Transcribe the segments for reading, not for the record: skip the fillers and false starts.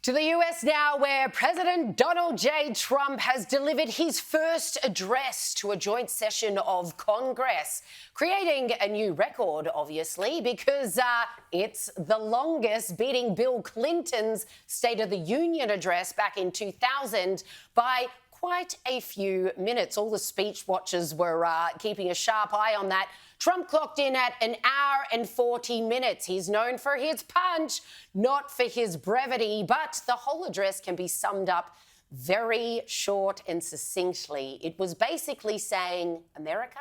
To the US now, where President Donald J. Trump has delivered his first address to a joint session of Congress, creating a new record, obviously, because it's the longest, beating Bill Clinton's State of the Union address back in 2000 by quite a few minutes. All the speech watchers were keeping a sharp eye on that. Trump clocked in at 1 hour and 40 minutes. He's known for his punch, not for his brevity, but the whole address can be summed up very short and succinctly. It was basically saying, America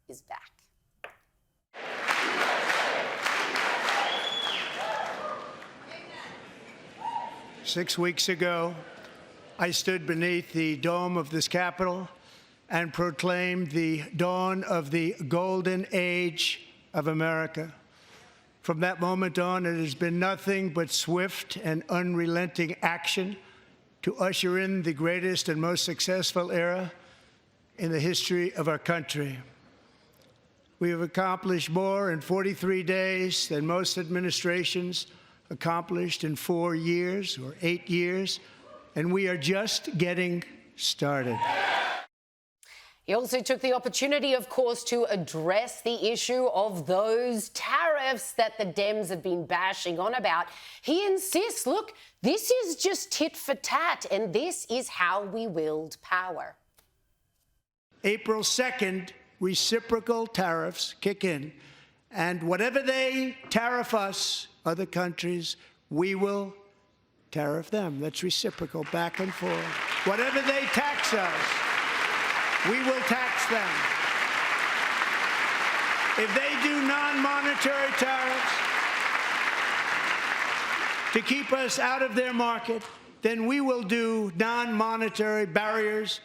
is back. Six weeks ago, I stood beneath the dome of this Capitol and proclaimed the dawn of the golden age of America. From that moment on, it has been nothing but swift and unrelenting action to usher in the greatest and most successful era in the history of our country. We have accomplished more in 43 days than most administrations accomplished in 4 years or 8 years, and we are just getting started. He also took the opportunity, of course, to address the issue of those tariffs that the Dems have been bashing on about. He insists, look, this is just tit for tat, and this is how we wield power. April 2nd, reciprocal tariffs kick in, and whatever they tariff us, other countries, we will tariff them. That's reciprocal, back and forth. Whatever they tax us, we will tax them. If they do non-monetary tariffs to keep us out of their market, then we will do non-monetary barriers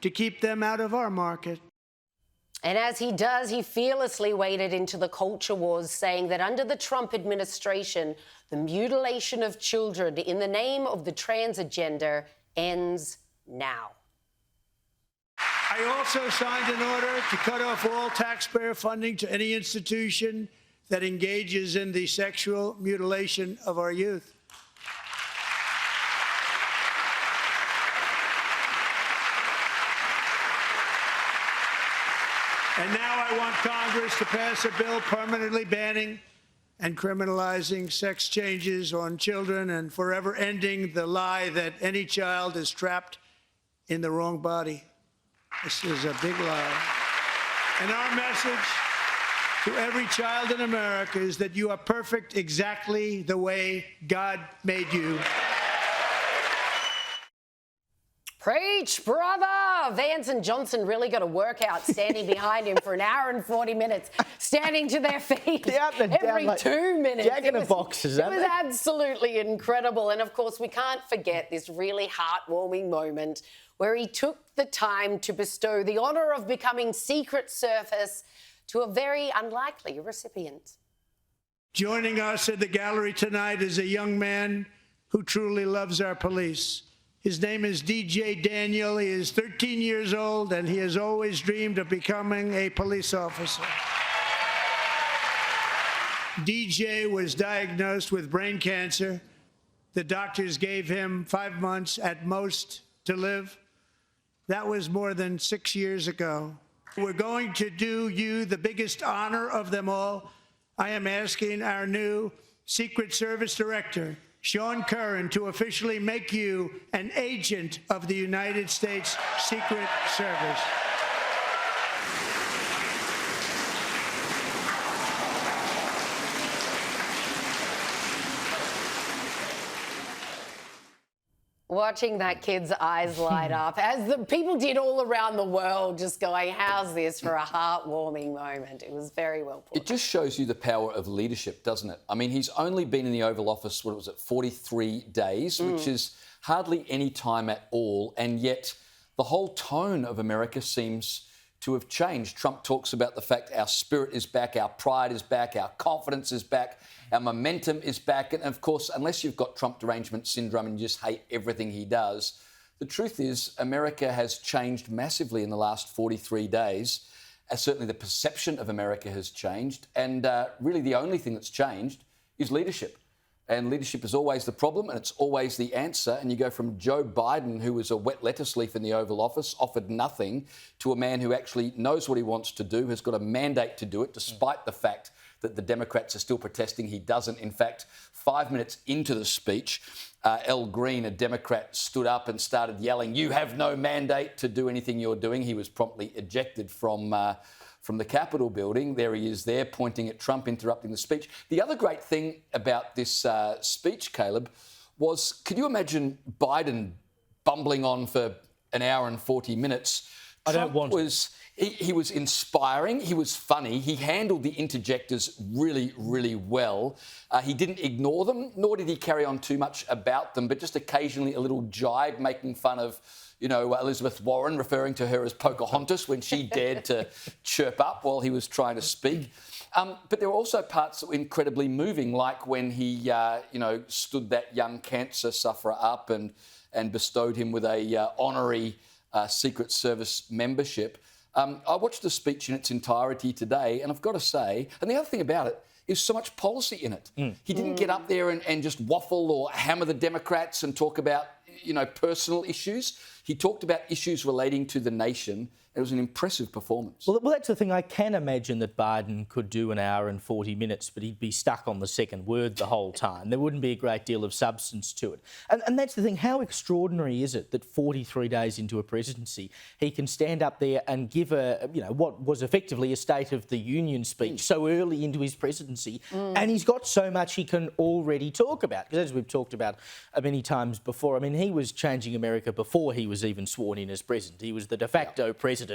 to keep them out of our market. And as he does, he fearlessly waded into the culture wars, saying that under the Trump administration, the mutilation of children in the name of the trans agenda ends now. I also signed an order to cut off all taxpayer funding to any institution that engages in the sexual mutilation of our youth. And now I want Congress to pass a bill permanently banning and criminalizing sex changes on children and forever ending the lie that any child is trapped in the wrong body. This is a big lie. And our message to every child in America is that you are perfect exactly the way God made you. Preach, brother! Vance and Johnson really got a workout standing behind him for 1 hour and 40 minutes, standing to their feet every 2 minutes. Jack in the boxes, it was absolutely incredible. And, of course, we can't forget this really heartwarming moment where he took the time to bestow the honour of becoming Secret Service to a very unlikely recipient. Joining us at the gallery tonight is a young man who truly loves our police. His name is DJ Daniel. He is 13 years old, and he has always dreamed of becoming a police officer. DJ was diagnosed with brain cancer. The doctors gave him 5 months at most to live. That was more than 6 years ago. We're going to do you the biggest honor of them all. I am asking our new Secret Service Director, Sean Curran, to officially make you an agent of the United States Secret Service. Watching that kid's eyes light up, as the people did all around the world, just going, how's this for a heartwarming moment? It was very well put. It just shows you the power of leadership, doesn't it? I mean, he's only been in the Oval Office, what was it, 43 days, which is hardly any time at all, and yet the whole tone of America seems to have changed. Trump talks about the fact our spirit is back, our pride is back, our confidence is back, our momentum is back. And of course, unless you've got Trump derangement syndrome and you just hate everything he does, the truth is America has changed massively in the last 43 days. Certainly the perception of America has changed. And really the only thing that's changed is leadership. And leadership is always the problem and it's always the answer. And you go from Joe Biden, who was a wet lettuce leaf in the Oval Office, offered nothing, to a man who actually knows what he wants to do, has got a mandate to do it, despite the fact that the Democrats are still protesting he doesn't. In fact, 5 minutes into the speech, Al Green, a Democrat, stood up and started yelling, "You have no mandate to do anything you're doing." He was promptly ejected from the Capitol building. There he is there, pointing at Trump, interrupting the speech. The other great thing about this speech, Caleb, was, could you imagine Biden bumbling on for an hour and 40 minutes? I don't want to. He was inspiring. He was funny. He handled the interjectors really, really well. He didn't ignore them, nor did he carry on too much about them, but just occasionally a little jibe, making fun of, Elizabeth Warren, referring to her as Pocahontas when she dared to chirp up while he was trying to speak. But there were also parts that were incredibly moving, like when he, stood that young cancer sufferer up and bestowed him with a honorary Secret Service membership. I watched the speech in its entirety today, and I've got to say, and the other thing about it is so much policy in it. He didn't get up there and just waffle or hammer the Democrats and talk about, personal issues. He talked about issues relating to the nation. It was an impressive performance. Well, that's the thing. I can imagine that Biden could do an hour and 40 minutes, but he'd be stuck on the second word the whole time. There wouldn't be a great deal of substance to it. And that's the thing. How extraordinary is it that 43 days into a presidency, he can stand up there and give what was effectively a State of the Union speech so early into his presidency, and he's got so much he can already talk about. Because as we've talked about many times before, I mean, he was changing America before he was even sworn in as president. He was the de facto president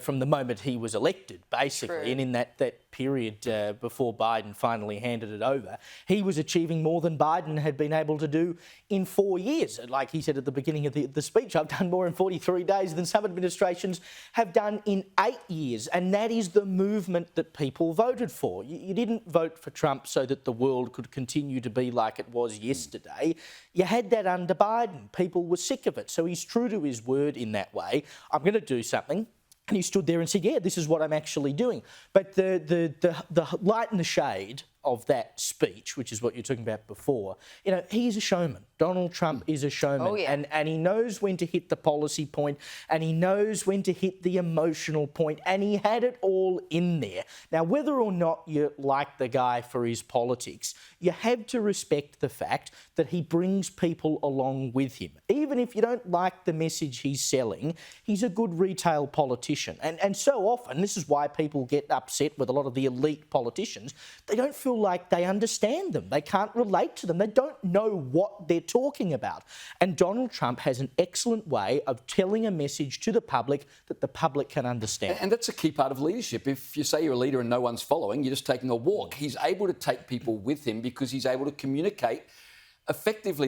from the moment he was elected, basically. True. And in that period before Biden finally handed it over, he was achieving more than Biden had been able to do in 4 years. Like he said at the beginning of the speech, I've done more in 43 days than some administrations have done in 8 years. And that is the movement that people voted for. You didn't vote for Trump so that the world could continue to be like it was yesterday. You had that under Biden. People were sick of it. So he's true to his word in that way. I'm going to do something. And he stood there and said, yeah, this is what I'm actually doing. But the light and the shade of that speech, which is what you're talking about before, he's a showman. Donald Trump is a showman. Oh, yeah. And he knows when to hit the policy point and he knows when to hit the emotional point, and he had it all in there. Now, whether or not you like the guy for his politics, you have to respect the fact that he brings people along with him. Even if you don't like the message he's selling, he's a good retail politician. And so often, this is why people get upset with a lot of the elite politicians, they don't feel like they understand them. They can't relate to them. They don't know what they're talking about. And Donald Trump has an excellent way of telling a message to the public that the public can understand. And that's a key part of leadership. If you say you're a leader and no one's following, you're just taking a walk. He's able to take people with him because he's able to communicate effectively